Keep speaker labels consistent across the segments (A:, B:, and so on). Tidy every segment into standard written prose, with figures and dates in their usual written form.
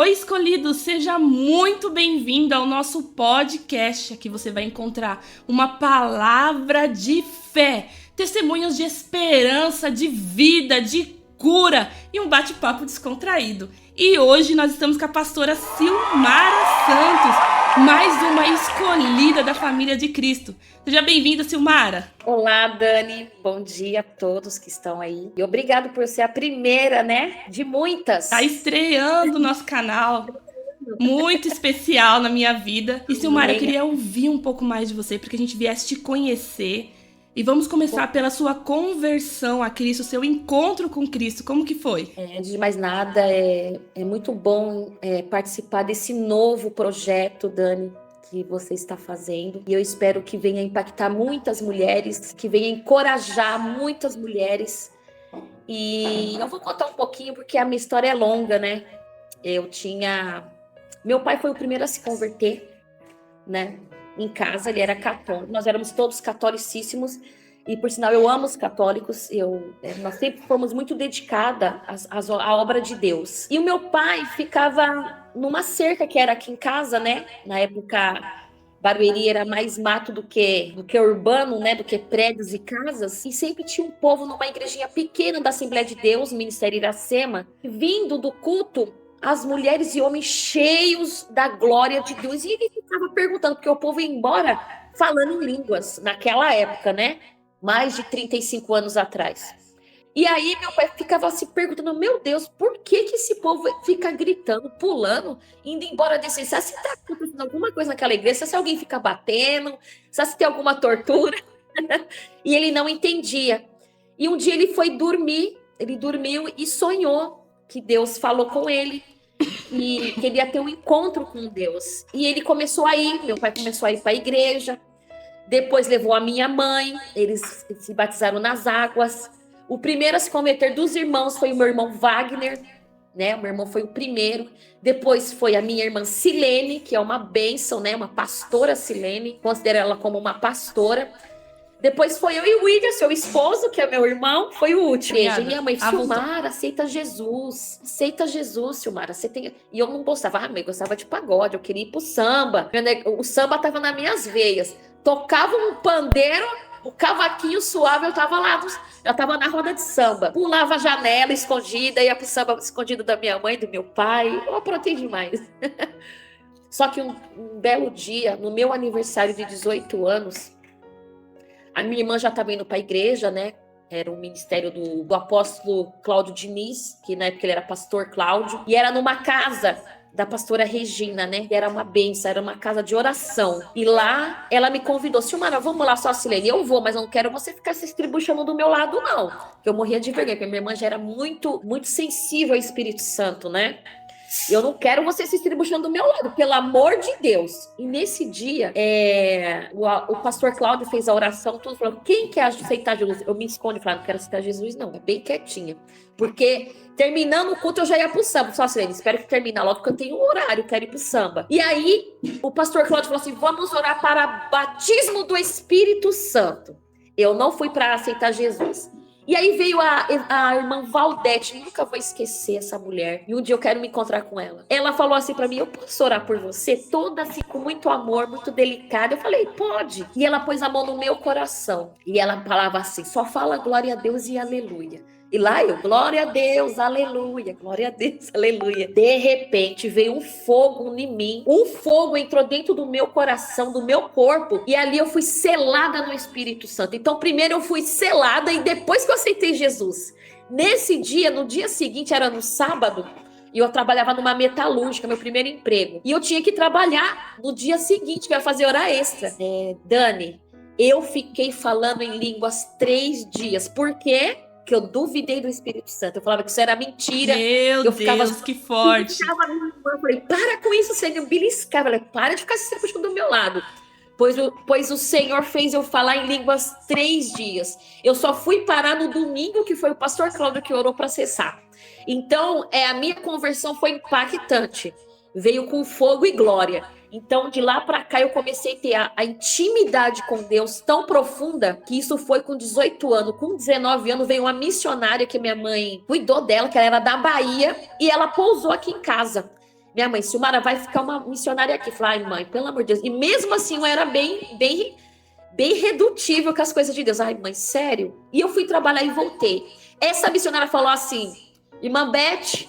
A: Oi, escolhido, seja muito bem-vindo ao nosso podcast. Aqui você vai encontrar uma palavra de fé, testemunhos de esperança, de vida, de cura e um bate-papo descontraído. E hoje nós estamos com a pastora Silmara Santos, mais uma escolhida da família de Cristo. Seja bem-vinda, Silmara.
B: Olá, Dani. Bom dia a todos que estão aí. E obrigado por ser a primeira, né? De muitas.
A: Está estreando o nosso canal. Muito especial na minha vida. E, Silmara, eu queria ouvir um pouco mais de você, porque a gente viesse te conhecer. E vamos começar pela sua conversão a Cristo, seu encontro com Cristo. Como que foi?
B: Antes de mais nada, é muito bom participar desse novo projeto, Dani, que você está fazendo. E eu espero que venha impactar muitas mulheres, que venha encorajar muitas mulheres. E eu vou contar um pouquinho, porque a minha história é longa, né? Meu pai foi o primeiro a se converter, né? Em casa, ele era católico. Nós éramos todos catolicíssimos. E, por sinal, eu amo os católicos. Nós sempre fomos muito dedicadas à obra de Deus. E o meu pai ficava numa cerca que era aqui em casa, né? Na época, Barueri era mais mato do que urbano, né? Do que prédios e casas. E sempre tinha um povo numa igrejinha pequena da Assembleia de Deus, Ministério Iracema, vindo do culto, as mulheres e homens cheios da glória de Deus. E ele ficava perguntando, porque o povo ia embora falando em línguas, naquela época, né? Mais de 35 anos atrás. E aí meu pai ficava se perguntando, meu Deus, por que esse povo fica gritando, pulando, indo embora desse... Se está acontecendo alguma coisa naquela igreja, se alguém fica batendo, se tem alguma tortura. E ele não entendia. E um dia ele foi dormir, ele dormiu e sonhou que Deus falou com ele e que ele ia ter um encontro com Deus. E ele começou a ir, meu pai começou a ir para a igreja, depois levou a minha mãe, eles se batizaram nas águas. O primeiro a se converter dos irmãos foi o meu irmão Wagner, né? O meu irmão foi o primeiro. Depois foi a minha irmã Silene, que é uma bênção, né? Uma pastora Silene, considero ela como uma pastora. Depois foi eu e o William, seu esposo, que é meu irmão, foi o último. E minha mãe, Silmara, aceita Jesus, Silmara. Você tem... E eu não gostava, eu gostava de pagode, eu queria ir pro samba. O samba tava nas minhas veias. Tocava um pandeiro, o cavaquinho suave, eu tava lá, eu tava na roda de samba. Pulava a janela escondida, ia pro samba escondido da minha mãe, do meu pai. Eu aprontei demais. Só que um belo dia, no meu aniversário de 18 anos, a minha irmã já estava indo para a igreja, né? Era um ministério do apóstolo Cláudio Diniz, que na época ele era pastor Cláudio. E era numa casa da pastora Regina, né? E era uma bênção, era uma casa de oração. E lá ela me convidou, Silmara, vamos lá só, Silene. Eu vou, mas eu não quero você ficar se estribuchando do meu lado, não. Eu morria de vergonha, porque minha irmã já era muito, muito sensível ao Espírito Santo, né? Eu não quero você se estribuchando do meu lado, pelo amor de Deus. E nesse dia, o pastor Cláudio fez a oração, tudo falando, quem quer aceitar Jesus? Eu me escondo e falo, não quero aceitar Jesus, não. É bem quietinha. Porque terminando o culto, eu já ia pro samba. Só assim, espero que termine logo, porque eu tenho um horário, quero ir pro samba. E aí, o pastor Cláudio falou assim, vamos orar para batismo do Espírito Santo. Eu não fui para aceitar Jesus. E aí veio a irmã Valdete, nunca vou esquecer essa mulher. E um dia eu quero me encontrar com ela. Ela falou assim pra mim, eu posso orar por você? Toda assim, com muito amor, muito delicada. Eu falei, pode. E ela pôs a mão no meu coração. E ela falava assim, só fala glória a Deus e aleluia. E lá eu, glória a Deus, aleluia, glória a Deus, aleluia. De repente veio um fogo em mim, um fogo entrou dentro do meu coração, do meu corpo, e ali eu fui selada no Espírito Santo. Então primeiro eu fui selada e depois que eu aceitei Jesus. Nesse dia, no dia seguinte, era no sábado, e eu trabalhava numa metalúrgica, meu primeiro emprego. E eu tinha que trabalhar no dia seguinte, que eu ia fazer hora extra. Dani, eu fiquei falando em línguas 3 dias. Por quê? Que eu duvidei do Espírito Santo. Eu falava que isso era mentira.
A: Meu
B: eu ficava,
A: Deus, que forte.
B: Eu falei, para com isso, Senhor. Eu beliscava. Eu falei, para de ficar se puxando do meu lado. Pois o Senhor fez eu falar em línguas 3 dias. Eu só fui parar no domingo, que foi o pastor Cláudio que orou para cessar. Então, a minha conversão foi impactante. Veio com fogo e glória. Então, de lá para cá, eu comecei a ter a intimidade com Deus tão profunda que isso foi com 18 anos. Com 19 anos, veio uma missionária que minha mãe cuidou dela, que ela era da Bahia, e ela pousou aqui em casa. Minha mãe, Silmara, vai ficar uma missionária aqui. Falei, ai, mãe, pelo amor de Deus. E mesmo assim, eu era bem redutível com as coisas de Deus. Ai, mãe, sério? E eu fui trabalhar e voltei. Essa missionária falou assim, irmã Beth,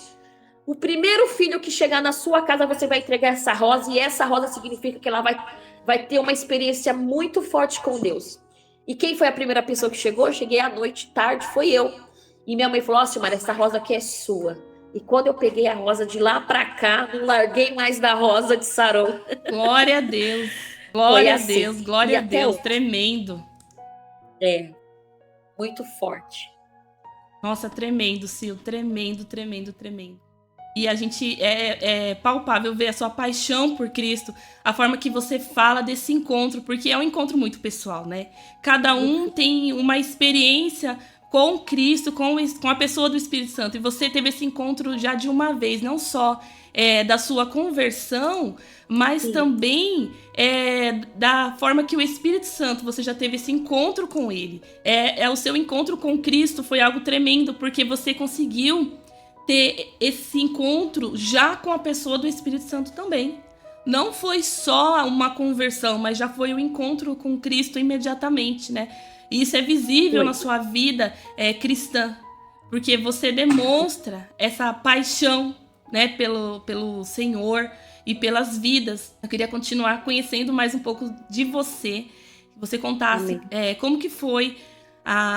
B: o primeiro filho que chegar na sua casa, você vai entregar essa rosa, e essa rosa significa que ela vai ter uma experiência muito forte com Deus. E quem foi a primeira pessoa que chegou? Eu cheguei à noite, tarde, foi eu. E minha mãe falou, ó, Silmara, essa rosa aqui é sua. E quando eu peguei a rosa de lá pra cá, não larguei mais da rosa de Sarou.
A: Glória a Deus.
B: Foi
A: Glória a
B: assim.
A: Deus, glória
B: E
A: a
B: até
A: Deus,
B: hoje.
A: tremendo.
B: É, muito forte.
A: Nossa, tremendo, Sil, tremendo, tremendo, tremendo. E a gente é palpável ver a sua paixão por Cristo, a forma que você fala desse encontro, porque é um encontro muito pessoal, né? Cada um tem uma experiência com Cristo, com a pessoa do Espírito Santo. E você teve esse encontro já de uma vez, não só da sua conversão, mas
B: Sim.
A: também da forma que o Espírito Santo, você já teve esse encontro com ele. O seu encontro com Cristo foi algo tremendo, porque você conseguiu ter esse encontro já com a pessoa do Espírito Santo também. Não foi só uma conversão, mas já foi o encontro com Cristo imediatamente, né? E isso é visível na sua vida cristã, porque você demonstra essa paixão, né, pelo Senhor e pelas vidas. Eu queria continuar conhecendo mais um pouco de você, que você contasse como que foi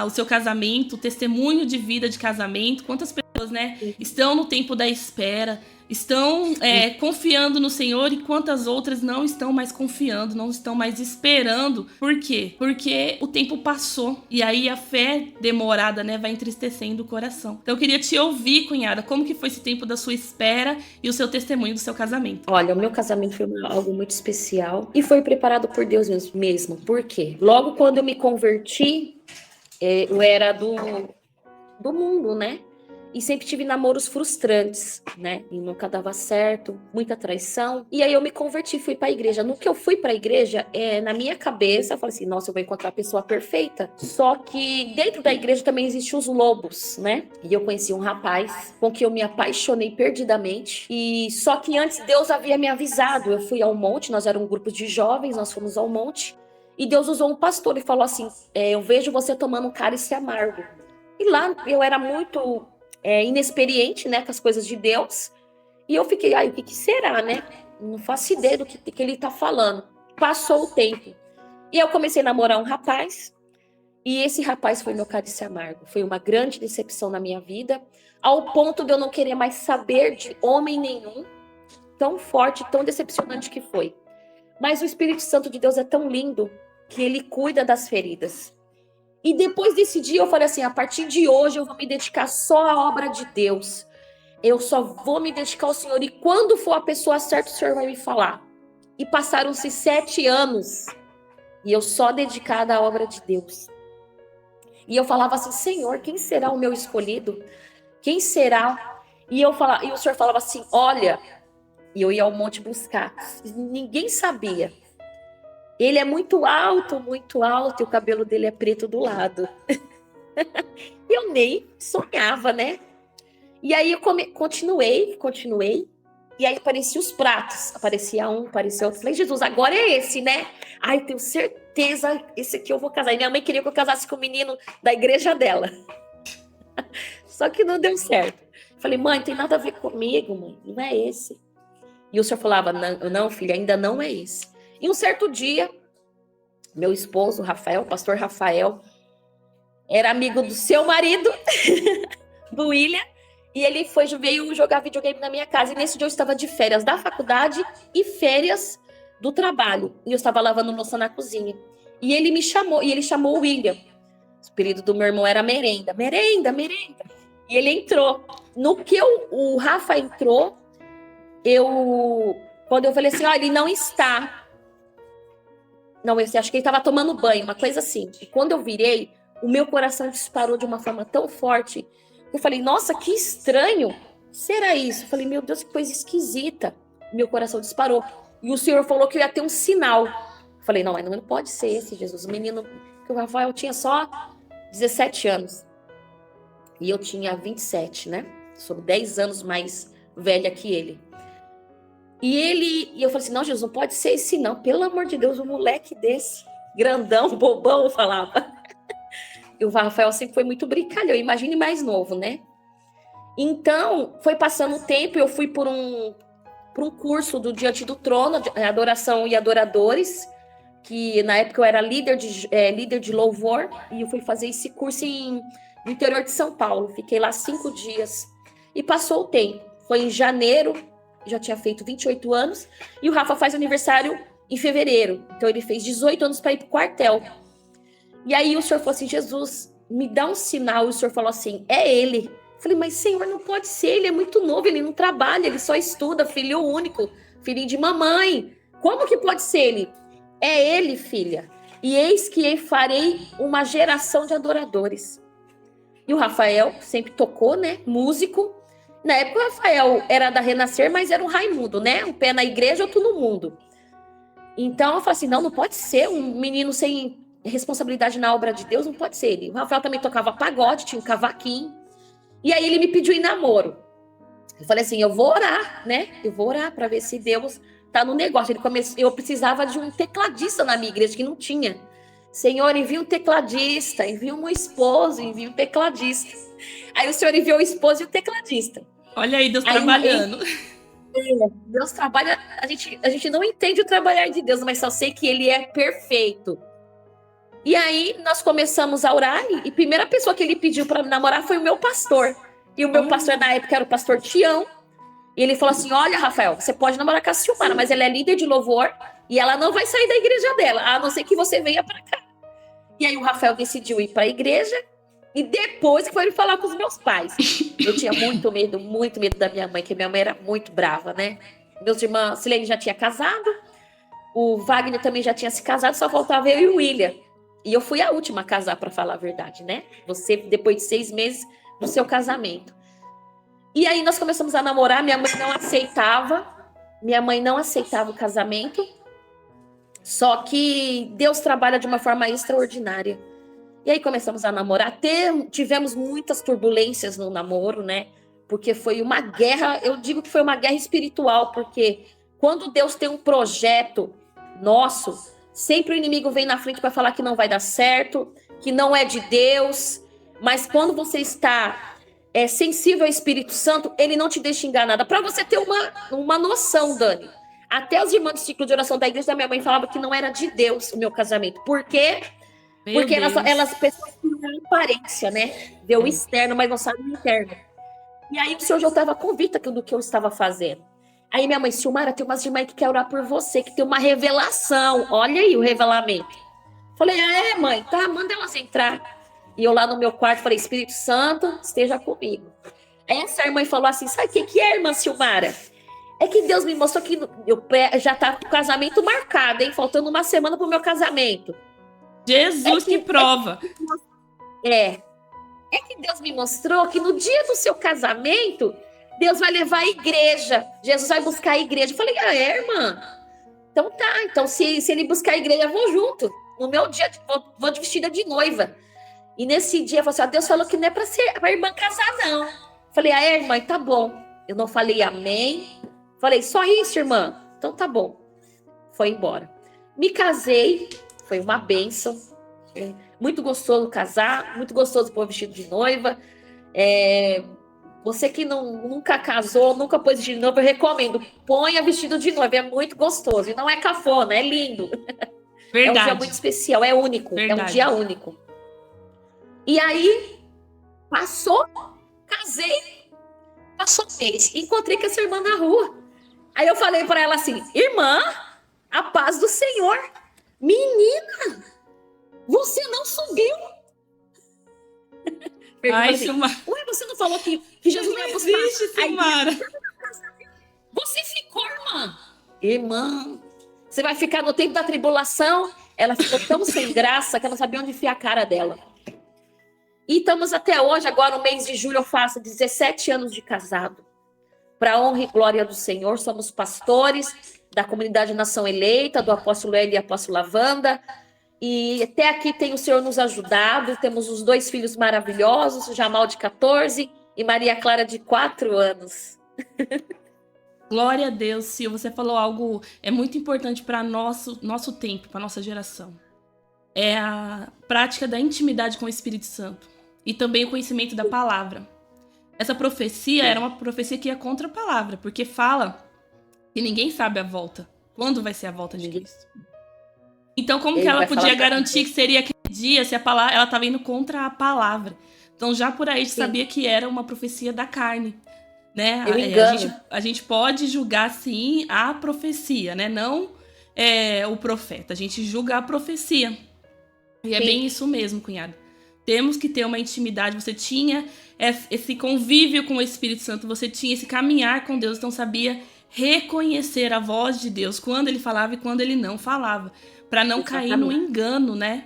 A: o seu casamento, o testemunho de vida de casamento, quantas pessoas, né, estão no tempo da espera, estão confiando no Senhor, e quantas outras não estão mais confiando, não estão mais esperando. Por quê? Porque o tempo passou, e aí a fé demorada, né, vai entristecendo o coração. Então eu queria te ouvir, cunhada, como que foi esse tempo da sua espera e o seu testemunho do seu casamento?
B: Olha, o meu casamento foi algo muito especial e foi preparado por Deus mesmo. Por quê? Logo quando eu me converti, eu era do mundo, né? E sempre tive namoros frustrantes, né? E nunca dava certo, muita traição. E aí eu me converti, fui pra igreja. No que eu fui pra igreja, na minha cabeça, eu falei assim, nossa, eu vou encontrar a pessoa perfeita. Só que dentro da igreja também existem os lobos, né? E eu conheci um rapaz com quem eu me apaixonei perdidamente. E só que antes Deus havia me avisado. Eu fui ao monte, nós éramos um grupo de jovens, nós fomos ao monte. E Deus usou um pastor e falou assim, eu vejo você tomando um cálice amargo. E lá eu era muito inexperiente, né, com as coisas de Deus. E eu fiquei, o que será, né? Não faço ideia do que ele tá falando. Passou o tempo. E eu comecei a namorar um rapaz. E esse rapaz foi meu cálice amargo. Foi uma grande decepção na minha vida, ao ponto de eu não querer mais saber de homem nenhum. Tão forte, tão decepcionante que foi. Mas o Espírito Santo de Deus é tão lindo que ele cuida das feridas. E depois desse dia eu falei assim, a partir de hoje eu vou me dedicar só à obra de Deus. Eu só vou me dedicar ao Senhor. E quando for a pessoa certa, o Senhor vai me falar. E passaram-se 7 anos. E eu só dedicada à obra de Deus. E eu falava assim, Senhor, quem será o meu escolhido? Quem será? E o Senhor falava assim, olha. E eu ia ao monte buscar. Ninguém sabia. Ele é muito alto, e o cabelo dele é preto do lado. Eu nem sonhava, né? E aí eu continuei. E aí apareciam os pratos. Aparecia um, aparecia outro. Falei, Jesus, agora é esse, né? Ai, tenho certeza, esse aqui eu vou casar. E minha mãe queria que eu casasse com o menino da igreja dela. Só que não deu certo. Falei, mãe, tem nada a ver comigo, mãe. Não é esse. E o senhor falava, não, filha, ainda não é esse. E um certo dia, meu esposo, Rafael, o pastor Rafael, era amigo do seu marido, do William, e ele veio jogar videogame na minha casa. E nesse dia eu estava de férias da faculdade e férias do trabalho. E eu estava lavando louça na cozinha. E ele me chamou, e ele chamou o William. O apelido do meu irmão era Merenda. Merenda. E ele entrou. No que o Rafa entrou, quando eu falei assim, ele não está. Não, eu acho que ele estava tomando banho, uma coisa assim. E quando eu virei, o meu coração disparou de uma forma tão forte. Eu falei, nossa, que estranho. Será isso? Eu falei, meu Deus, que coisa esquisita. Meu coração disparou. E o Senhor falou que eu ia ter um sinal. Eu falei, não, mas não pode ser esse, Jesus. O menino, que o Rafael tinha só 17 anos. E eu tinha 27, né? Sou 10 anos mais velha que ele. E eu falei assim, não, Jesus, não pode ser esse não. Pelo amor de Deus, um moleque desse, grandão, bobão, eu falava. E o Rafael sempre foi muito brincalhão, imagine mais novo, né? Então, foi passando o tempo, eu fui por um curso do Diante do Trono, Adoração e Adoradores, que na época eu era líder de louvor, e eu fui fazer esse curso no interior de São Paulo. Fiquei lá 5 dias. E passou o tempo. Foi em janeiro, já tinha feito 28 anos, e o Rafa faz aniversário em fevereiro. Então ele fez 18 anos para ir pro quartel. E aí o senhor falou assim, Jesus, me dá um sinal. E o senhor falou assim, é ele. Eu falei, mas Senhor, não pode ser, ele é muito novo, ele não trabalha, ele só estuda, filho único, filhinho de mamãe. Como que pode ser ele? É ele, filha. E eis que farei uma geração de adoradores. E o Rafael sempre tocou, né? Músico. Na época o Rafael era da Renascer, mas era um Raimundo, né? Um pé na igreja, outro no mundo. Então eu falei assim, não pode ser um menino sem responsabilidade na obra de Deus, não pode ser ele. O Rafael também tocava pagode, tinha um cavaquinho. E aí ele me pediu em namoro. Eu falei assim, eu vou orar, né? Eu vou orar para ver se Deus tá no negócio. Eu precisava de um tecladista na minha igreja, que não tinha. Senhor, envia um tecladista, envia um esposo, envia um tecladista. Aí o Senhor enviou o esposo e o tecladista.
A: Olha aí, Deus trabalhando.
B: Deus trabalha, a gente não entende o trabalhar de Deus, mas só sei que ele é perfeito. E aí nós começamos a orar, e a primeira pessoa que ele pediu para namorar foi o meu pastor. E o meu pastor na época era o pastor Tião. E ele falou assim, olha, Rafael, você pode namorar com a Silmara, mas ela é líder de louvor e ela não vai sair da igreja dela, a não ser que você venha para cá. E aí o Rafael decidiu ir para a igreja, e depois que foi ele falar com os meus pais. Eu tinha muito medo da minha mãe, que minha mãe era muito brava, né? Meus irmãos, Silene já tinha casado, o Wagner também já tinha se casado, só faltava eu e o William. E eu fui a última a casar, para falar a verdade, né? Você, depois de 6 meses do seu casamento. E aí nós começamos a namorar, minha mãe não aceitava o casamento, só que Deus trabalha de uma forma extraordinária. E aí começamos a namorar, tivemos muitas turbulências no namoro, né? Porque foi uma guerra, eu digo que foi uma guerra espiritual, porque quando Deus tem um projeto nosso, sempre o inimigo vem na frente para falar que não vai dar certo, que não é de Deus, mas quando você está sensível ao Espírito Santo, ele não te deixa enganada. Para você ter uma noção, Dani, até os irmãos do ciclo de oração da igreja da minha mãe falavam que não era de Deus o meu casamento. Por quê? Porque elas pessoas têm aparência, né? Vê o externo, mas não sabem o interno. E aí o Senhor já estava convicta do que eu estava fazendo. Aí minha mãe, Silmara, tem umas irmãs que querem orar por você, que tem uma revelação. Olha aí o revelamento. Falei, mãe, tá, manda elas entrar. E eu lá no meu quarto falei, Espírito Santo, esteja comigo. Aí essa irmã falou assim, sabe o que é, irmã Silmara? É que Deus me mostrou que já tá com o casamento marcado, hein? Faltando uma semana pro meu casamento.
A: Jesus que prova.
B: É que Deus me mostrou que no dia do seu casamento, Deus vai levar a igreja. Jesus vai buscar a igreja. Eu falei, irmã? Então tá, então se ele buscar a igreja, eu vou junto. No meu dia, vou de vestida de noiva. E nesse dia, eu falei assim, Deus falou que não é pra irmã casar, não. Falei, irmã, tá bom. Eu não falei amém. Falei, só isso, irmã? Então tá bom. Foi embora. Me casei, foi uma bênção. Muito gostoso casar, muito gostoso pôr vestido de noiva. Você que nunca casou, nunca pôs vestido de noiva, eu recomendo. Ponha vestido de noiva, é muito gostoso. E não é cafona, é lindo.
A: Verdade.
B: É um dia muito especial, é único. Verdade. É um dia único. E aí, casei, passou um mês. Encontrei com essa irmã na rua. Aí eu falei para ela assim, irmã, a paz do Senhor. Menina, você não subiu.
A: Ai, Silmara.
B: Ué, você não falou que Jesus não ia buscar?
A: Existe, Silmara.
B: Você ficou, irmã. Irmã, você vai ficar no tempo da tribulação? Ela ficou tão sem graça que ela não sabia onde enfiar a cara dela. E estamos até hoje, agora no mês de julho eu faço 17 anos de casado. Para a honra e glória do Senhor, somos pastores da comunidade Nação Eleita, do apóstolo Hélio e apóstola Wanda. E até aqui tem o Senhor nos ajudado. Temos os 2 filhos maravilhosos, Jamal de 14 e Maria Clara de 4 anos.
A: Glória a Deus, Sil. Você falou algo muito importante para nosso tempo, para nossa geração. É a prática da intimidade com o Espírito Santo e também o conhecimento da palavra. Essa profecia era uma profecia que ia contra a palavra, porque fala que ninguém sabe a volta. Quando vai ser a volta de Cristo? Então, como que
B: Ele
A: ela
B: vai falar
A: podia
B: pra
A: garantir que seria aquele dia se a palavra, ela estava indo contra a palavra? Então, já por aí, a gente
B: Sim.
A: sabia que era uma profecia da carne, né?
B: Eu engano.
A: A gente pode julgar, sim, a profecia, né? Não o profeta. A gente julga a profecia. E é
B: Sim.
A: bem isso mesmo, cunhado. Temos que ter uma intimidade. Você tinha esse convívio com o Espírito Santo, você tinha esse caminhar com Deus, então sabia reconhecer a voz de Deus quando ele falava e quando ele não falava, para não cair no engano, né?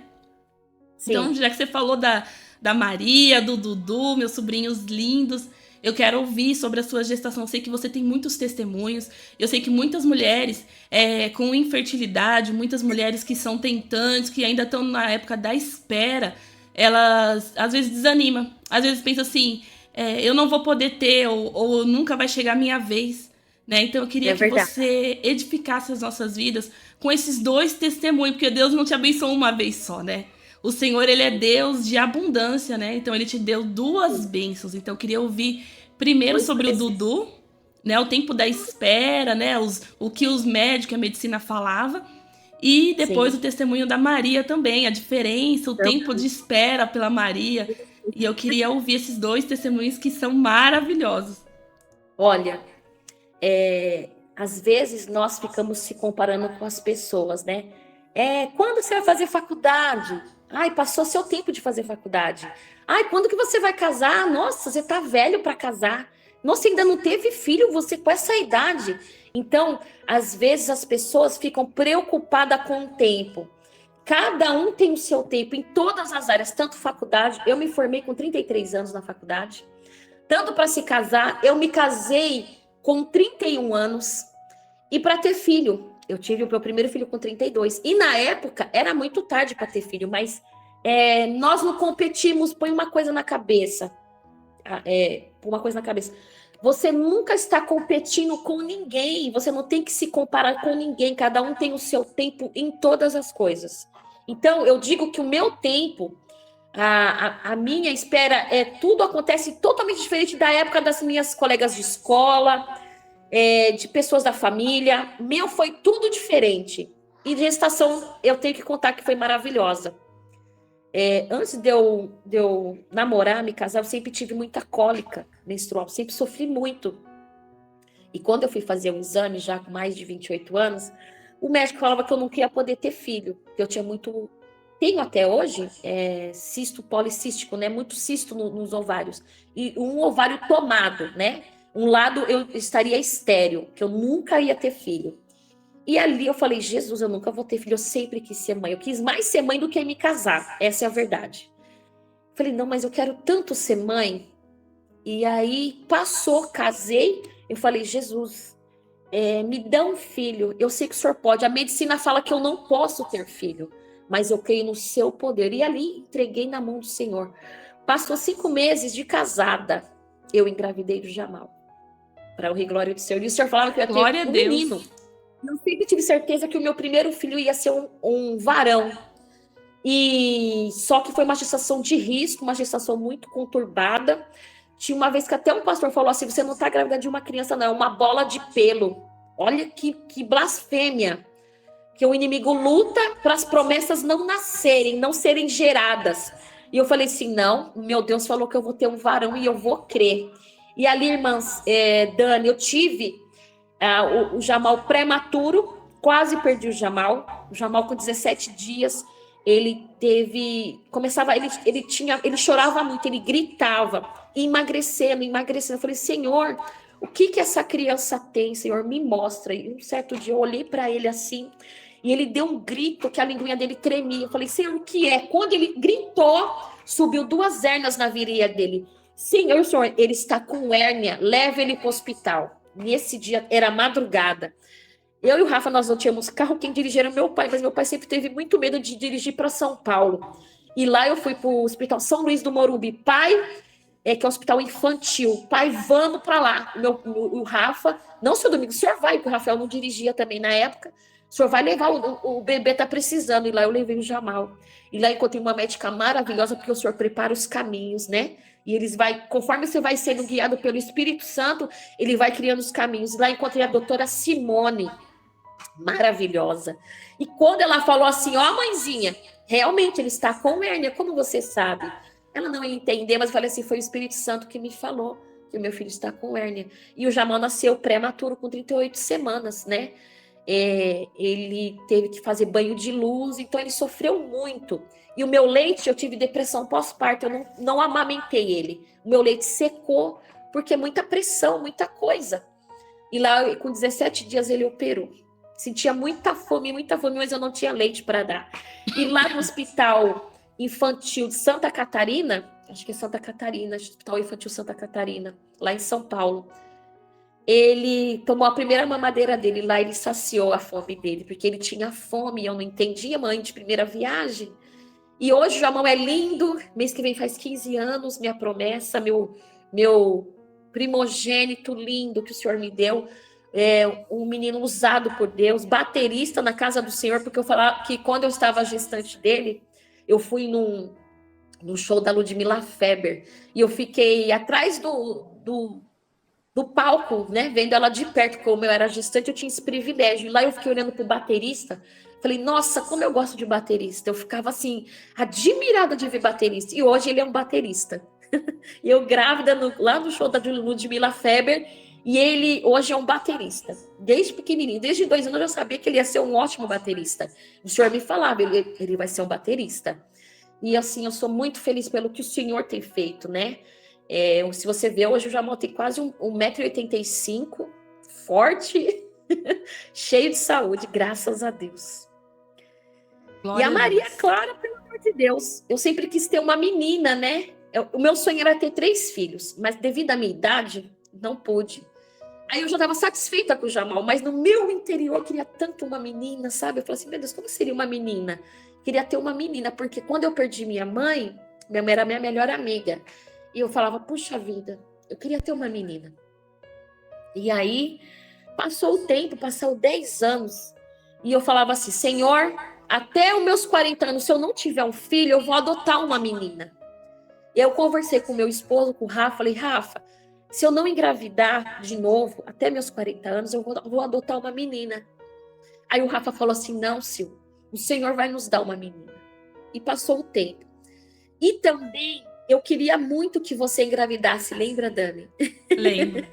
B: Sim.
A: Então, já que você falou da Maria, do Dudu, meus sobrinhos lindos, eu quero ouvir sobre a sua gestação. Eu sei que você tem muitos testemunhos. Eu sei que muitas mulheres com infertilidade, muitas mulheres que são tentantes, que ainda estão na época da espera, elas às vezes desanimam. Às vezes pensam assim, eu não vou poder ter, ou nunca vai chegar a minha vez. Né? Então eu queria que você edificasse as nossas vidas com esses dois testemunhos, porque Deus não te abençoou uma vez só, né? O Senhor, ele é Deus de abundância, né? Então, ele te deu duas bênçãos. Então, eu queria ouvir primeiro sobre o Dudu, né? O tempo da espera, né? O que os médicos e a medicina falava. E depois o testemunho da Maria também, a diferença, o tempo de espera pela Maria. E eu queria ouvir esses dois testemunhos que são maravilhosos.
B: Olha, às vezes nós ficamos se comparando com as pessoas, né? Quando você vai fazer faculdade? Ai, passou seu tempo de fazer faculdade. Ai, quando que você vai casar? Nossa, você tá velho para casar. Nossa, ainda não teve filho, você com essa idade. Então, às vezes as pessoas ficam preocupadas com o tempo. Cada um tem o seu tempo em todas as áreas, tanto faculdade. Eu me formei com 33 anos na faculdade. Tanto para se casar, eu me casei com 31 anos. E para ter filho, eu tive o meu primeiro filho com 32. E na época era muito tarde para ter filho, mas nós não competimos. Põe uma coisa na cabeça. Você nunca está competindo com ninguém. Você não tem que se comparar com ninguém. Cada um tem o seu tempo em todas as coisas. Então, eu digo que o meu tempo, a minha espera, tudo acontece totalmente diferente da época das minhas colegas de escola, de pessoas da família. Meu foi tudo diferente. E gestação, eu tenho que contar que foi maravilhosa. Antes de eu namorar, me casar, eu sempre tive muita cólica menstrual, sempre sofri muito. E quando eu fui fazer um exame, já com mais de 28 anos, o médico falava que eu não ia poder ter filho, que eu tinha muito... Tenho até hoje cisto policístico, né? Muito cisto nos ovários. E um ovário tomado, né? Um lado eu estaria estéril, que eu nunca ia ter filho. E ali eu falei, Jesus, eu nunca vou ter filho, eu sempre quis ser mãe. Eu quis mais ser mãe do que me casar, essa é a verdade. Falei, não, mas eu quero tanto ser mãe. E aí passou, casei, eu falei, Jesus, me dá um filho, eu sei que o senhor pode. A medicina fala que eu não posso ter filho, mas eu creio no seu poder. E ali entreguei na mão do Senhor. Passou 5 meses de casada, eu engravidei do Jamal. Para honra e glória do Senhor. E o Senhor falava que eu ia ter um menino. Eu sempre tive certeza que o meu primeiro filho ia ser um varão. E só que foi uma gestação de risco, uma gestação muito conturbada. Tinha uma vez que até um pastor falou assim, você não está grávida de uma criança, não, é uma bola de pelo. Olha que blasfêmia. Que o inimigo luta para as promessas não nascerem, não serem geradas. E eu falei assim, não, meu Deus falou que eu vou ter um varão e eu vou crer. E ali, irmãs, Dani, eu tive o Jamal prematuro, quase perdi o Jamal com 17 dias, ele ele chorava muito, ele gritava, emagrecendo. Eu falei, Senhor, o que essa criança tem, Senhor, me mostra. E um certo dia eu olhei para ele assim, e ele deu um grito que a linguinha dele tremia. Eu falei, Senhor, o que é? Quando ele gritou, subiu 2 hérnias na virilha dele. Senhor, ele está com hérnia, leve ele para o hospital. Nesse dia, era madrugada. Eu e o Rafa, nós não tínhamos carro, quem dirigia era meu pai, mas meu pai sempre teve muito medo de dirigir para São Paulo. E lá eu fui para o Hospital São Luís do Morumbi. Pai, que é o hospital infantil. Pai, vamos para lá. O Rafa, não, seu Domingos, o senhor vai, porque o Rafael não dirigia também na época. O senhor vai levar, o bebê tá precisando. E lá eu levei o Jamal. E lá encontrei uma médica maravilhosa, porque o senhor prepara os caminhos, né? E eles conforme você vai sendo guiado pelo Espírito Santo, ele vai criando os caminhos. E lá encontrei a doutora Simone, maravilhosa. E quando ela falou assim, ó, mãezinha, realmente ele está com hérnia, como você sabe? Ela não ia entender, mas eu falei assim, foi o Espírito Santo que me falou que o meu filho está com hérnia. E o Jamal nasceu prematuro com 38 semanas, né? Ele teve que fazer banho de luz, então ele sofreu muito. E o meu leite, eu tive depressão pós-parto, eu não amamentei ele. O meu leite secou, porque muita pressão, muita coisa. E lá, com 17 dias, ele operou. Sentia muita fome, mas eu não tinha leite para dar. E lá no Hospital Infantil de Santa Catarina, acho que é Santa Catarina, Hospital Infantil Santa Catarina, lá em São Paulo, ele tomou a primeira mamadeira dele, lá ele saciou a fome dele, porque ele tinha fome, eu não entendia, mãe de primeira viagem. E hoje o Jamão é lindo, mês que vem faz 15 anos, minha promessa, meu primogênito lindo que o Senhor me deu, um menino usado por Deus, baterista na casa do Senhor, porque eu falava que quando eu estava gestante dele, eu fui num show da Ludmilla Feber, e eu fiquei atrás do palco, né, vendo ela de perto, como eu era gestante, eu tinha esse privilégio, e lá eu fiquei olhando pro baterista, falei, nossa, como eu gosto de baterista, eu ficava assim, admirada de ver baterista, e hoje ele é um baterista, e eu grávida lá no show da Ludmilla Feber, e ele hoje é um baterista, desde pequenininho, desde 2 anos eu já sabia que ele ia ser um ótimo baterista, o senhor me falava, ele vai ser um baterista, e assim, eu sou muito feliz pelo que o senhor tem feito, né, se você vê, hoje eu já montei quase 1,85 m, forte, cheio de saúde, graças a Deus.
A: Glória
B: e a Maria
A: Deus.
B: Clara, pelo amor de Deus, eu sempre quis ter uma menina, né? O meu sonho era ter 3 filhos, mas devido à minha idade, não pude. Aí eu já estava satisfeita com o Jamal, mas no meu interior eu queria tanto uma menina, sabe? Eu falei assim, meu Deus, como seria uma menina? Queria ter uma menina, porque quando eu perdi minha mãe era minha melhor amiga. E eu falava, puxa vida, eu queria ter uma menina. E aí, passou o tempo, passou 10 anos. E eu falava assim, Senhor, até os meus 40 anos, se eu não tiver um filho, eu vou adotar uma menina. E eu conversei com meu esposo, com o Rafa, falei, Rafa, se eu não engravidar de novo, até meus 40 anos, eu vou adotar uma menina. Aí o Rafa falou assim, não, Sil, o Senhor vai nos dar uma menina. E passou o tempo. E também, eu queria muito que você engravidasse, lembra, Dani?
A: Lembro.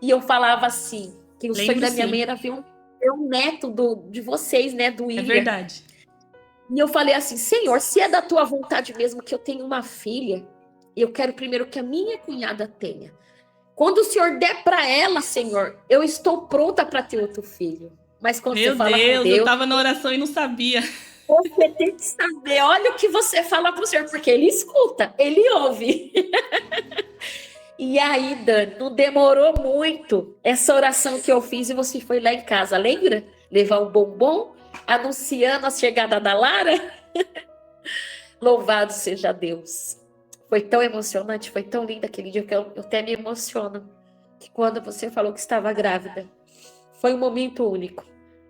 B: E eu falava assim, que o sonho da minha
A: Sim.
B: mãe era ver um neto de vocês, né, do William.
A: É verdade.
B: E eu falei assim, Senhor, se é da tua vontade mesmo que eu tenha uma filha, eu quero primeiro que a minha cunhada tenha. Quando o Senhor der para ela, Senhor, eu estou pronta para ter outro filho. Mas quando
A: Meu
B: você fala
A: Deus,
B: com Deus,
A: eu tava na oração e não sabia.
B: você tem que saber, olha o que você fala pro Senhor, porque ele escuta, ele ouve. E aí, Dani, não demorou muito essa oração que eu fiz e você foi lá em casa, lembra? Levar um bombom, anunciando a chegada da Lara. Louvado seja Deus. Foi tão emocionante, foi tão lindo aquele dia que eu até me emociono. Que quando você falou que estava grávida, foi um momento único.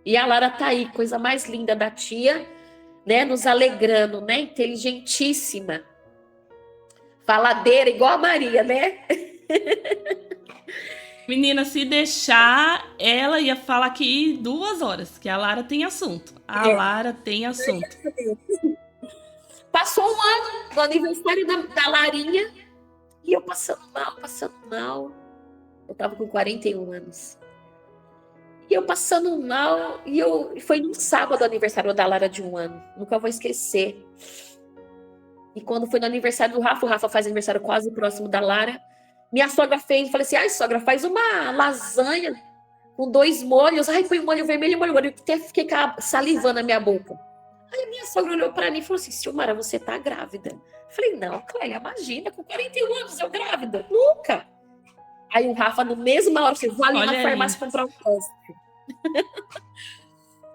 B: E a Lara tá aí, coisa mais linda da tia, né? Nos alegrando, né? Inteligentíssima. Faladeira, igual a Maria, né?
A: Menina, se deixar, ela ia falar aqui 2 horas, que a Lara tem assunto. A Lara tem assunto.
B: Passou um ano do aniversário da Larinha e eu passando mal. Eu tava com 41 anos. E eu passando mal, e foi num sábado o aniversário da Lara de 1 ano. Nunca vou esquecer. E quando foi no aniversário do Rafa, o Rafa faz aniversário quase próximo da Lara. Minha sogra fez, falei assim, ai sogra, faz uma lasanha com 2 molhos. Ai, põe um molho vermelho e um molho branco. Eu até fiquei salivando na minha boca. Aí a minha sogra olhou pra mim e falou assim, Silmara, você tá grávida. Eu falei, não, Clélia, imagina, com 41 anos eu grávida. Nunca. Aí o Rafa, no mesma hora, vou ali na farmácia comprar um teste.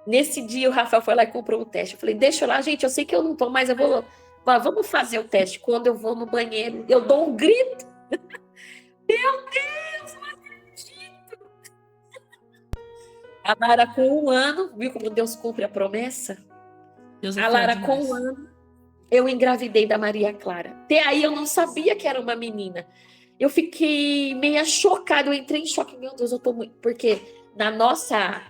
B: Nesse dia, o Rafael foi lá e comprou um teste. Eu falei, deixa eu lá, gente, eu sei que eu não tô, mas eu vou... Vamos fazer o teste. Quando eu vou no banheiro, eu dou um grito. Meu Deus, não acredito. A Lara com 1 ano, viu como Deus cumpre a promessa?
A: Deus é
B: A
A: fiel
B: Lara com
A: demais.
B: 1 ano, eu engravidei da Maria Clara. Até aí eu não sabia que era uma menina. Eu fiquei meio chocada, eu entrei em choque. Meu Deus, eu tô muito... Porque na nossa,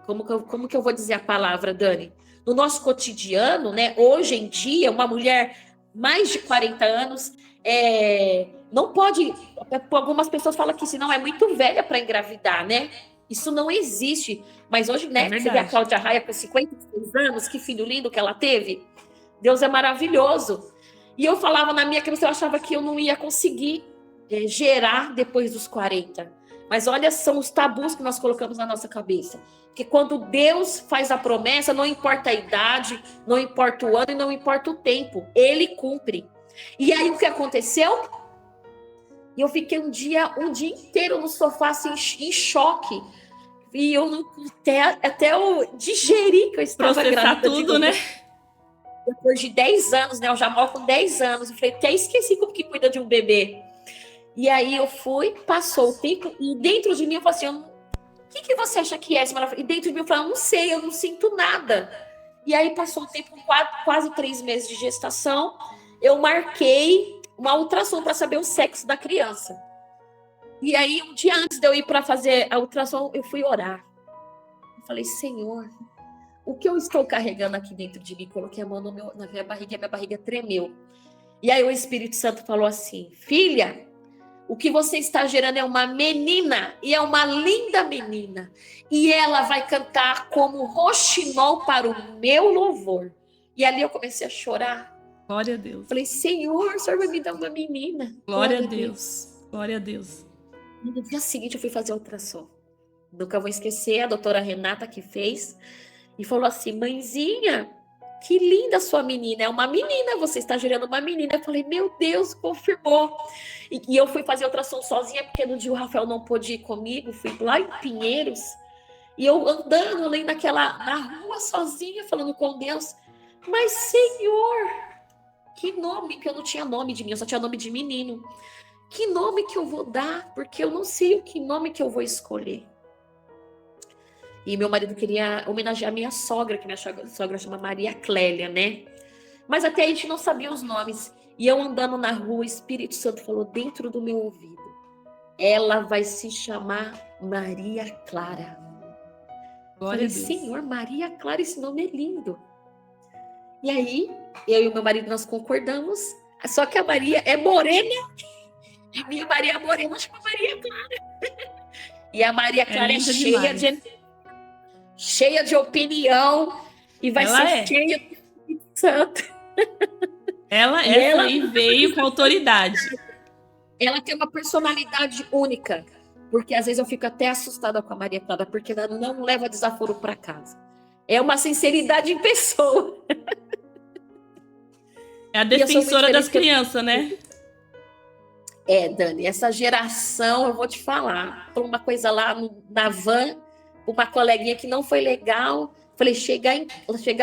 B: como que eu vou dizer a palavra, Dani? No nosso cotidiano, né? Hoje em dia, uma mulher mais de 40 anos não pode. Algumas pessoas falam que senão é muito velha para engravidar, né? Isso não existe. Mas hoje,
A: É
B: né? Você vê a
A: verdade.
B: Cláudia Raia com 56 anos, que filho lindo que ela teve. Deus é maravilhoso. E eu falava na minha cabeça, eu achava que eu não ia conseguir gerar depois dos 40. Mas olha, são os tabus que nós colocamos na nossa cabeça. Que quando Deus faz a promessa, não importa a idade, não importa o ano e não importa o tempo, Ele cumpre. E aí o que aconteceu? Eu fiquei um dia inteiro no sofá assim, em choque. E eu não até eu digeri que eu estava
A: Processar
B: grávida de
A: tudo, né?
B: novo. Depois de 10 anos, né? Eu já moro com 10 anos. Eu falei, até esqueci como que cuida de um bebê. E aí eu fui, passou o tempo, e dentro de mim eu falei assim, o que você acha que é? E dentro de mim eu falei, eu não sei, eu não sinto nada. E aí passou o tempo, quase 3 meses de gestação, eu marquei uma ultrassom para saber o sexo da criança. E aí, um dia antes de eu ir para fazer a ultrassom, eu fui orar. Eu falei, Senhor, o que eu estou carregando aqui dentro de mim? Coloquei a mão na minha barriga e a minha barriga tremeu. E aí o Espírito Santo falou assim, filha, o que você está gerando é uma menina, e é uma linda menina. E ela vai cantar como roxinol para o meu louvor. E ali eu comecei a chorar.
A: Glória a Deus.
B: Falei, Senhor, o Senhor vai me dar uma menina.
A: Glória a Deus. Glória a Deus.
B: E no dia seguinte eu fui fazer a ultrassom. Nunca vou esquecer, a doutora Renata que fez. E falou assim, mãezinha, que linda sua menina. É uma menina, você está gerando uma menina. Eu falei, meu Deus, confirmou. E eu fui fazer ultrassom sozinha, porque no dia o Rafael não pôde ir comigo. Fui lá em Pinheiros. E eu andando ali na rua sozinha, falando com Deus. Mas, Senhor, que nome, que eu não tinha nome de mim, eu só tinha nome de menino. Que nome que eu vou dar? Porque eu não sei o que nome que eu vou escolher. E meu marido queria homenagear minha sogra, que minha sogra chama Maria Clélia, né? Mas até a gente não sabia os nomes. E eu andando na rua, o Espírito Santo falou dentro do meu ouvido. Ela vai se chamar Maria Clara.
A: Glória
B: Falei,
A: a Deus.
B: Senhor, Maria Clara, esse nome é lindo. E aí, eu e o meu marido, nós concordamos. Só que a Maria é morena. E minha Maria é morena, chama Maria Clara. E a Maria Clara é cheia de opinião. E vai ser cheia do Espírito Santo.
A: Ela veio com autoridade.
B: Ela tem uma personalidade única. Porque às vezes eu fico até assustada com a Maria Clara, porque ela não leva desaforo para casa. É uma sinceridade em pessoa.
A: É a defensora das crianças, né?
B: Dani, essa geração, eu vou te falar, por uma coisa lá na van, uma coleguinha que não foi legal, falei, chegar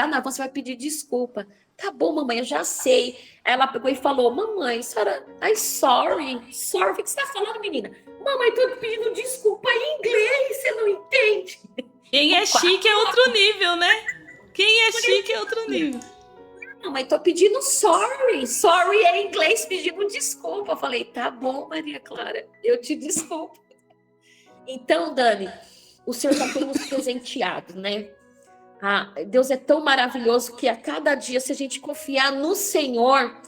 B: na van, você vai pedir desculpa. Tá bom, mamãe, eu já sei. Aí ela pegou e falou, mamãe, senhora, sorry, o que você está falando, menina? Mamãe, tô pedindo desculpa em inglês, você não entende?
A: Quem é chique é outro nível, né? Quem é chique é outro nível.
B: Mamãe, tô pedindo sorry. Sorry é inglês pedindo desculpa. Eu falei, tá bom, Maria Clara, eu te desculpo. Então, Dani, o Senhor já tem nos presenteado, né? Deus é tão maravilhoso que a cada dia, se a gente confiar no Senhor,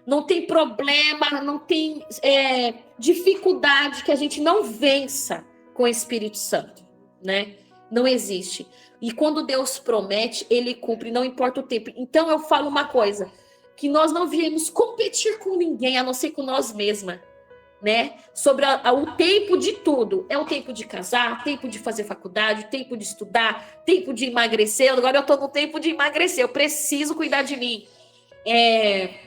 B: não tem problema, não tem dificuldade que a gente não vença com o Espírito Santo, né? Não existe. E quando Deus promete, Ele cumpre, não importa o tempo. Então eu falo uma coisa, que nós não viemos competir com ninguém, a não ser com nós mesmas, né? Sobre o tempo de tudo. É o tempo de casar, tempo de fazer faculdade, tempo de estudar, tempo de emagrecer. Agora eu estou no tempo de emagrecer, eu preciso cuidar de mim.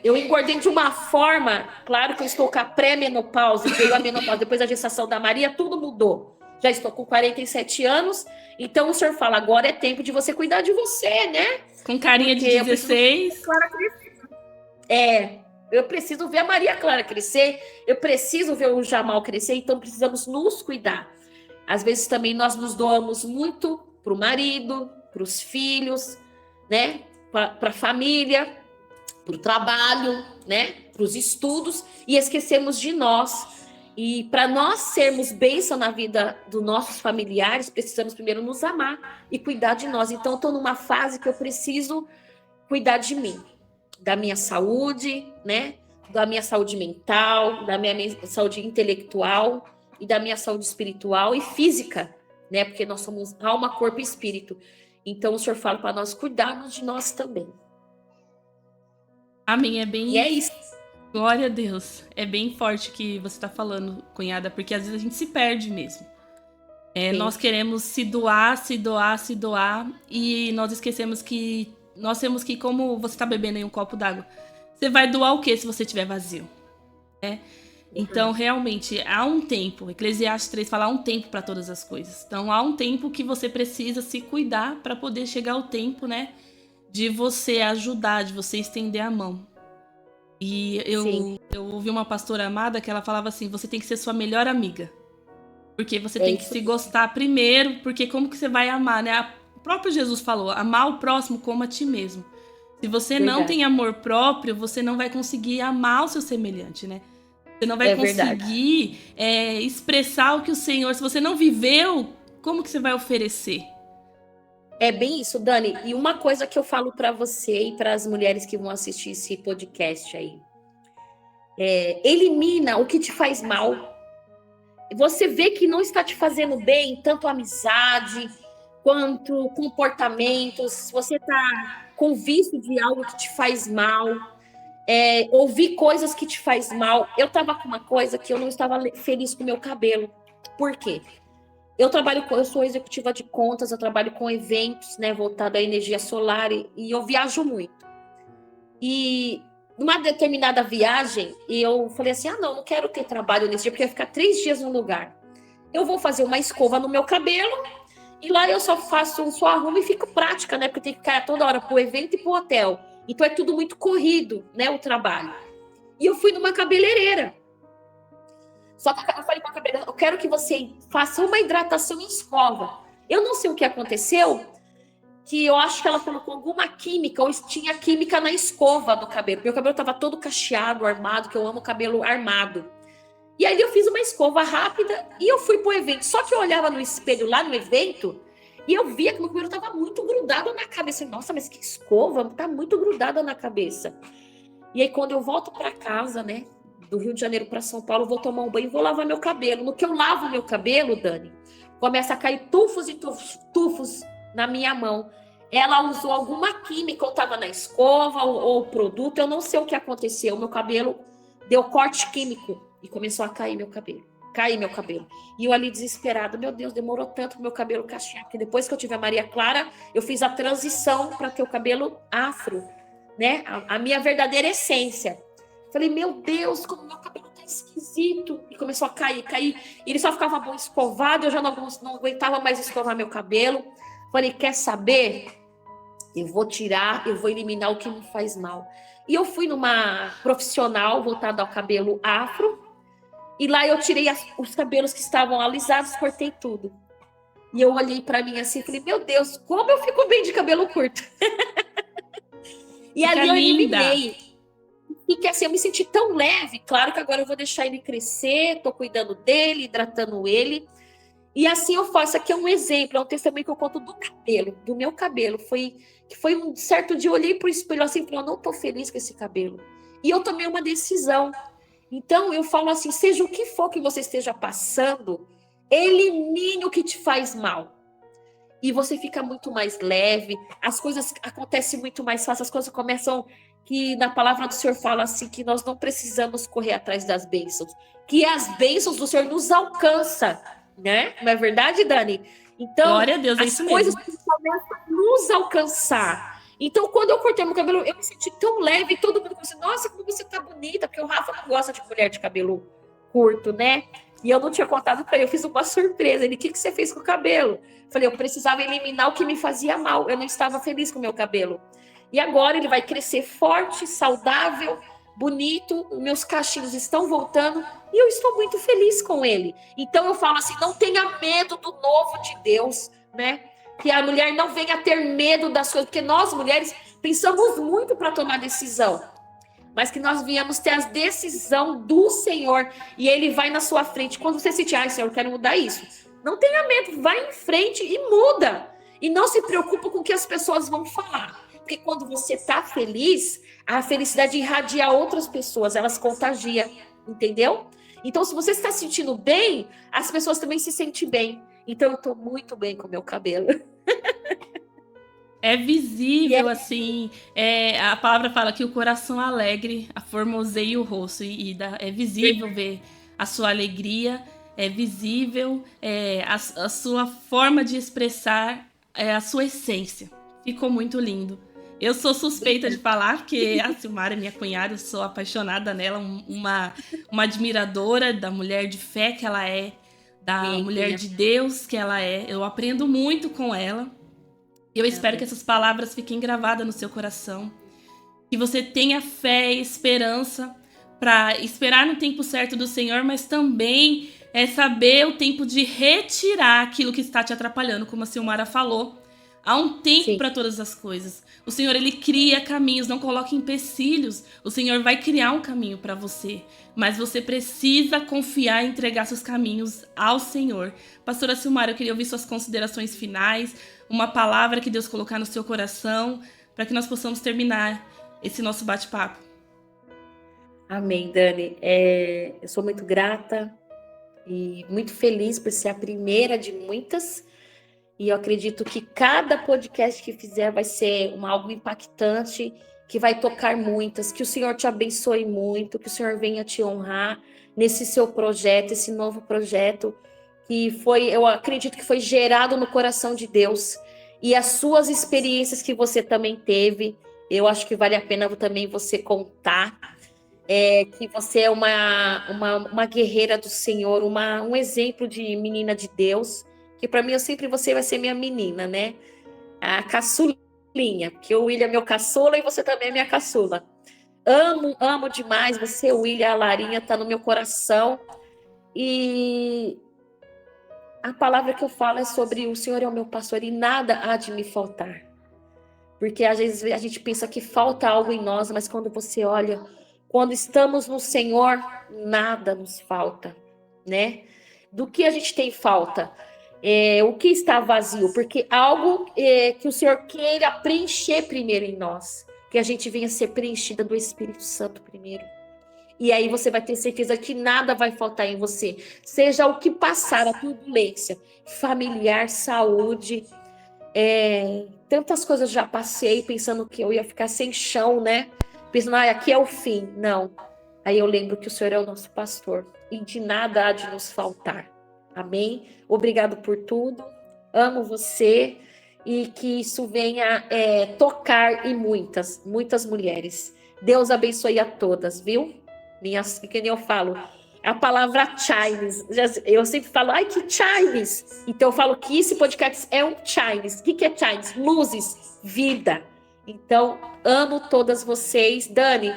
B: Eu engordei de uma forma, claro que eu estou com a pré-menopausa, veio a menopausa, depois da gestação da Maria, tudo mudou. Já estou com 47 anos, então o senhor fala, agora é tempo de você cuidar de você, né?
A: Com carinha de 16.
B: Claro, Eu preciso ver a Maria Clara crescer, eu preciso ver o Jamal crescer, então precisamos nos cuidar. Às vezes também nós nos doamos muito para o marido, para os filhos, né? Para a família, para o trabalho, né? Para os estudos, e esquecemos de nós. E para nós sermos bênção na vida dos nossos familiares, precisamos primeiro nos amar e cuidar de nós. Então, eu estou numa fase que eu preciso cuidar de mim, da minha saúde, né? Da minha saúde mental, da minha saúde intelectual e da minha saúde espiritual e física, né? Porque nós somos alma, corpo e espírito. Então, o Senhor fala para nós cuidarmos de nós também.
A: Amém, é bem...
B: E é isso.
A: Glória a Deus. É bem forte o que você está falando, cunhada, porque às vezes a gente se perde mesmo. Nós queremos se doar, e nós esquecemos que nós temos que, como você está bebendo aí um copo d'água, você vai doar o que se você estiver vazio? Então, realmente, há um tempo, Eclesiastes 3 fala, há um tempo para todas as coisas. Então, há um tempo que você precisa se cuidar para poder chegar o tempo, né, de você ajudar, de você estender a mão. E eu ouvi uma pastora amada que ela falava assim, você tem que ser sua melhor amiga. Porque você tem que se gostar primeiro, porque como que você vai amar, né? O próprio Jesus falou, amar o próximo como a ti mesmo. Se você não tem amor próprio, você não vai conseguir amar o seu semelhante, né? Você não vai conseguir expressar o que o Senhor... Se você não viveu, como que você vai oferecer?
B: É bem isso, Dani. E uma coisa que eu falo para você e para as mulheres que vão assistir esse podcast aí. Elimina o que te faz mal. Você vê que não está te fazendo bem, tanto amizade quanto comportamentos. Você está com vício de algo que te faz mal. Ouvir coisas que te faz mal. Eu estava com uma coisa que eu não estava feliz com o meu cabelo. Por quê? Eu sou executiva de contas, eu trabalho com eventos, né, voltado à energia solar e eu viajo muito. E numa determinada viagem, eu falei assim, não quero ter trabalho nesse dia, porque eu ia ficar 3 dias no lugar. Eu vou fazer uma escova no meu cabelo e lá eu só arrumo e fico prática, né, porque tem que ficar toda hora pro evento e pro hotel. Então é tudo muito corrido, né, o trabalho. E eu fui numa cabeleireira. Só que eu falei para a cabeleireira, eu quero que você faça uma hidratação em escova. Eu não sei o que aconteceu, que eu acho que ela colocou alguma química, ou tinha química na escova do cabelo. Meu cabelo estava todo cacheado, armado, que eu amo cabelo armado. E aí eu fiz uma escova rápida e eu fui pro evento. Só que eu olhava no espelho lá no evento e eu via que meu cabelo estava muito grudado na cabeça. Nossa, mas que escova, tá muito grudada na cabeça. E aí quando eu volto para casa, né, do Rio de Janeiro para São Paulo, vou tomar um banho e vou lavar meu cabelo. No que eu lavo meu cabelo, Dani, começa a cair tufos e tufos na minha mão. Ela usou alguma química, ou estava na escova, ou produto, eu não sei o que aconteceu. Meu cabelo deu corte químico e começou a cair meu cabelo. E eu ali desesperada, meu Deus, demorou tanto pro meu cabelo cachear, porque depois que eu tive a Maria Clara, eu fiz a transição para ter o cabelo afro, né? A minha verdadeira essência. Falei, meu Deus, como meu cabelo tá esquisito. E começou a cair. E ele só ficava bom escovado, eu já não aguentava mais escovar meu cabelo. Falei, quer saber? Eu vou eliminar o que me faz mal. E eu fui numa profissional voltada ao cabelo afro. E lá eu tirei os cabelos que estavam alisados, cortei tudo. E eu olhei pra mim assim e falei, meu Deus, como eu fico bem de cabelo curto. E ali eu eliminei. E que assim, eu me senti tão leve. Claro que agora eu vou deixar ele crescer, tô cuidando dele, hidratando ele. E assim eu faço. Aqui é um exemplo, é um testemunho que eu conto do meu cabelo. Foi um certo dia, eu olhei pro espelho assim e falei, eu não tô feliz com esse cabelo. E eu tomei uma decisão. Então eu falo assim, seja o que for que você esteja passando, elimine o que te faz mal. E você fica muito mais leve, as coisas acontecem muito mais fácil, as coisas começam... que na palavra do Senhor fala assim, que nós não precisamos correr atrás das bênçãos, que as bênçãos do Senhor nos alcançam, né? Não é verdade, Dani? Então,
A: glória a Deus,
B: as coisas começam a nos alcançar. Então, quando eu cortei meu cabelo, eu me senti tão leve, e todo mundo falou assim, nossa, como você tá bonita, porque o Rafa não gosta de mulher de cabelo curto, né? E eu não tinha contado para ele, eu fiz uma surpresa. Ele, o que você fez com o cabelo? Falei, eu precisava eliminar o que me fazia mal, eu não estava feliz com o meu cabelo. E agora ele vai crescer forte, saudável, bonito, meus cachinhos estão voltando e eu estou muito feliz com ele. Então eu falo assim, não tenha medo do novo de Deus, né? Que a mulher não venha ter medo das coisas, porque nós mulheres pensamos muito para tomar decisão, mas que nós viemos ter a decisão do Senhor e ele vai na sua frente. Quando você sentir, Senhor, eu quero mudar isso, não tenha medo, vai em frente e muda. E não se preocupe com o que as pessoas vão falar. Porque quando você está feliz, a felicidade irradia outras pessoas, elas contagiam, entendeu? Então, se você está se sentindo bem, as pessoas também se sentem bem. Então, eu estou muito bem com o meu cabelo.
A: É visível, assim, a palavra fala que o coração alegre formoseia o rosto, é visível ver a sua alegria, é visível a sua forma de expressar a sua essência. Ficou muito lindo. Eu sou suspeita de falar, porque a Silmara é minha cunhada, eu sou apaixonada nela, uma admiradora da mulher de fé que ela é, da mulher de Deus que ela é. Eu aprendo muito com ela. Eu espero que essas palavras fiquem gravadas no seu coração. Que você tenha fé e esperança para esperar no tempo certo do Senhor, mas também saber o tempo de retirar aquilo que está te atrapalhando, como a Silmara falou. Há um tempo para todas as coisas. O Senhor, ele cria caminhos, não coloque empecilhos. O Senhor vai criar um caminho para você, mas você precisa confiar e entregar seus caminhos ao Senhor. Pastora Silmara, eu queria ouvir suas considerações finais, uma palavra que Deus colocar no seu coração, para que nós possamos terminar esse nosso bate-papo.
B: Amém, Dani. Eu sou muito grata e muito feliz por ser a primeira de muitas. E eu acredito que cada podcast que fizer vai ser algo impactante, que vai tocar muitas, que o Senhor te abençoe muito, que o Senhor venha te honrar nesse seu projeto, esse novo projeto, que eu acredito que foi gerado no coração de Deus. E as suas experiências que você também teve, eu acho que vale a pena também você contar. Que você é uma guerreira do Senhor, um exemplo de menina de Deus, que para mim você vai ser minha menina, né? A caçulinha, porque o William é meu caçula e você também é minha caçula. Amo demais você, o William, a Larinha, tá no meu coração. E a palavra que eu falo é sobre o Senhor é o meu pastor e nada há de me faltar. Porque às vezes a gente pensa que falta algo em nós, mas quando você olha, quando estamos no Senhor, nada nos falta, né? Do que a gente tem falta? O que está vazio? Porque algo que o Senhor queira preencher primeiro em nós, que a gente venha ser preenchida do Espírito Santo primeiro. E aí você vai ter certeza que nada vai faltar em você. Seja o que passar, a turbulência, familiar, saúde, tantas coisas já passei pensando que eu ia ficar sem chão, né? Pensando, aqui é o fim. Não. Aí eu lembro que o Senhor é o nosso pastor e de nada há de nos faltar. Amém? Obrigado por tudo. Amo você e que isso venha tocar em muitas, muitas mulheres. Deus abençoe a todas, viu? Que nem eu falo, a palavra Chinese. Eu sempre falo, que Chinese. Então eu falo que esse podcast é um Chinese. O que é Chinese? Luzes, vida. Então, amo todas vocês. Dani,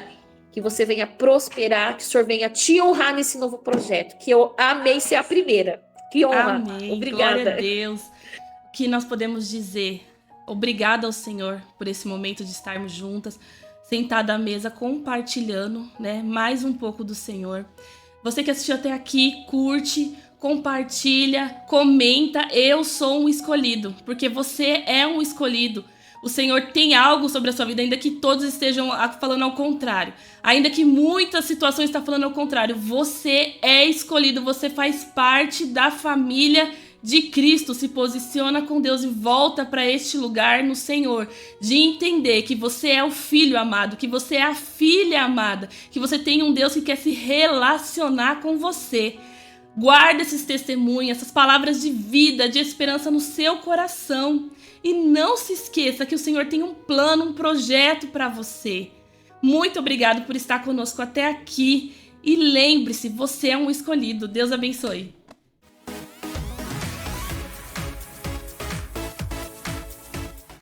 B: que você venha prosperar, que o Senhor venha te honrar nesse novo projeto, que eu amei ser a primeira. Que honra.
A: Amém.
B: Obrigada.
A: Glória a Deus. O que nós podemos dizer? Obrigada ao Senhor por esse momento de estarmos juntas, sentada à mesa, compartilhando, né, mais um pouco do Senhor. Você que assistiu até aqui, curte, compartilha, comenta. Eu sou um escolhido, porque você é um escolhido. O Senhor tem algo sobre a sua vida, ainda que todos estejam falando ao contrário. Ainda que muitas situações estão falando ao contrário. Você é escolhido, você faz parte da família de Cristo. Se posiciona com Deus e volta para este lugar no Senhor. De entender que você é o filho amado, que você é a filha amada, que você tem um Deus que quer se relacionar com você. Guarda esses testemunhos, essas palavras de vida, de esperança no seu coração. E não se esqueça que o Senhor tem um plano, um projeto para você. Muito obrigado por estar conosco até aqui. E lembre-se, você é um escolhido. Deus abençoe.